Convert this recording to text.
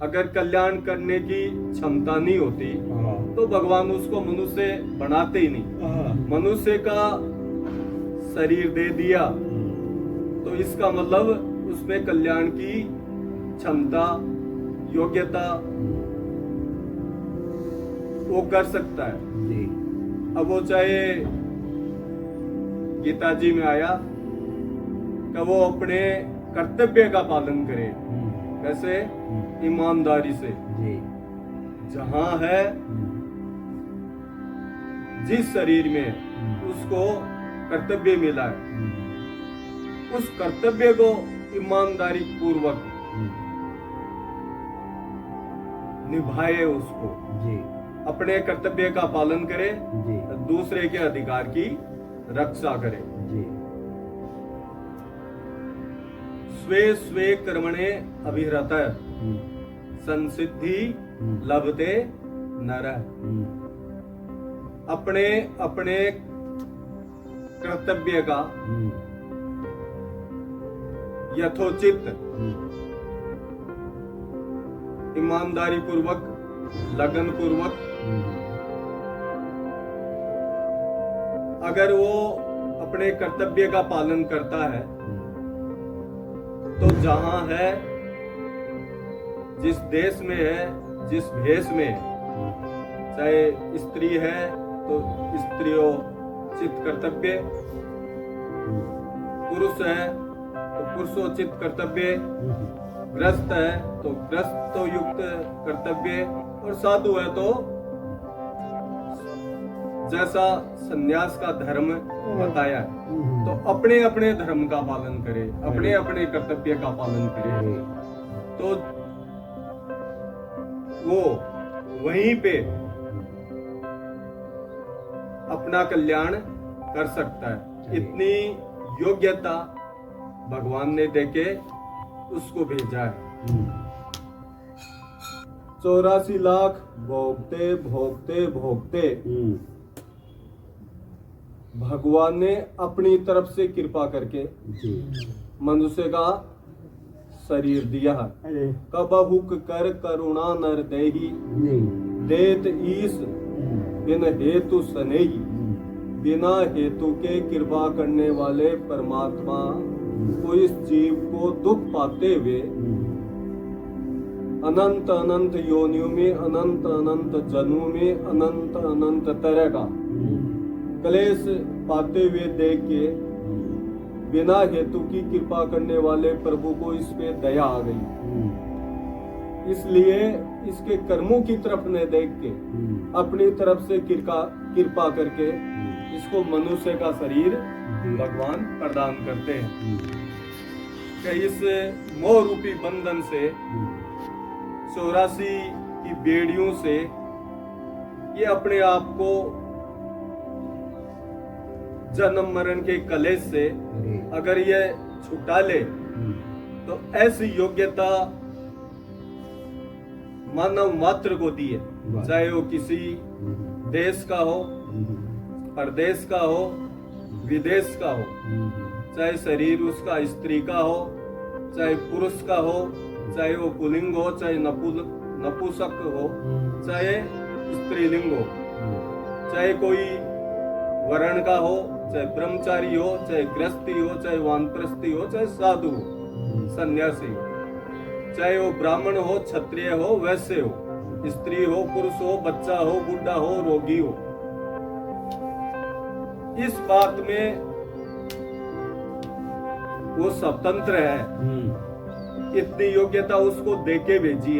अगर कल्याण करने की क्षमता नहीं होती तो भगवान उसको मनुष्य बनाते ही नहीं। मनुष्य का शरीर दे दिया तो इसका मतलब उसमें कल्याण की क्षमता, योग्यता वो कर सकता है। अब वो चाहे गीता जी में आया कि वो अपने कर्तव्य का पालन करे, कैसे? ईमानदारी से। जहां है जिस शरीर में उसको कर्तव्य मिला है, उस कर्तव्य को ईमानदारी पूर्वक निभाए, उसको अपने कर्तव्य का पालन करे, दूसरे के अधिकार की रक्षा करे। स्वे स्वे कर्मणे अभिरतः संसिद्धि लभते नरः। अपने अपने कर्तव्य का यथोचित ईमानदारी पूर्वक, लगन पूर्वक अगर वो अपने कर्तव्य का पालन करता है तो जहां है, जिस देश में है, जिस भेष में है, चाहे स्त्री है तो स्त्रियोचित कर्तव्य, पुरुष है तो पुरुषोचित कर्तव्य, ग्रस्त है तो ग्रस्त युक्त कर्तव्य, और साधु है तो जैसा संन्यास का धर्म बताया है तो अपने अपने धर्म का पालन करे, अपने अपने कर्तव्य का पालन करे, तो वो वहीं पे अपना कल्याण कर सकता है। इतनी योग्यता भगवान ने देके उसको भेजा है। 84 लाख भोगते भोगते भोगते भगवान ने अपनी तरफ से कृपा करके मनुष्य का शरीर दिया है। कबहुक कर करुणा नर देही, देत ईश बिन हेतु सनेही। बिना हेतु के कृपा करने वाले परमात्मा को इस जीव को दुख पाते हुए अनंत अनंत योनियों में, अनंत अनंत जन्मों में, अनंत अनंत तरह का क्लेश पाते हुए देख के बिना हेतु की कृपा करने वाले प्रभु को इस पे दया आ गई। इसलिए इसके कर्मों की तरफ न देख के अपनी तरफ से कृपा करके इसको मनुष्य का शरीर भगवान प्रदान करते हैं कि इस मोह रूपी बंधन से, 84 की बेड़ियों से ये अपने आप को जन्म मरण के कलेश से अगर ये छुटा ले तो ऐसी योग्यता मानव मात्र को दी है। चाहे वो किसी देश का हो, प्रदेश का हो, विदेश का हो, चाहे शरीर उसका स्त्री का हो, चाहे पुरुष का हो, चाहे वो पुल्लिंग हो, चाहे नपुंसक हो, चाहे स्त्रीलिंग हो, चाहे कोई वर्ण का हो, चाहे ब्रह्मचारी हो, चाहे गृहस्थी हो, चाहे वानप्रस्थी हो, चाहे साधु हो, सन्यासी हो, चाहे वो ब्राह्मण हो, क्षत्रिय हो, वैश्य हो, स्त्री हो, पुरुष हो, बच्चा हो, बूढ़ा हो, रोगी हो, इस बात में वो स्वतंत्र है। इतनी योग्यता उसको देके भेजी है।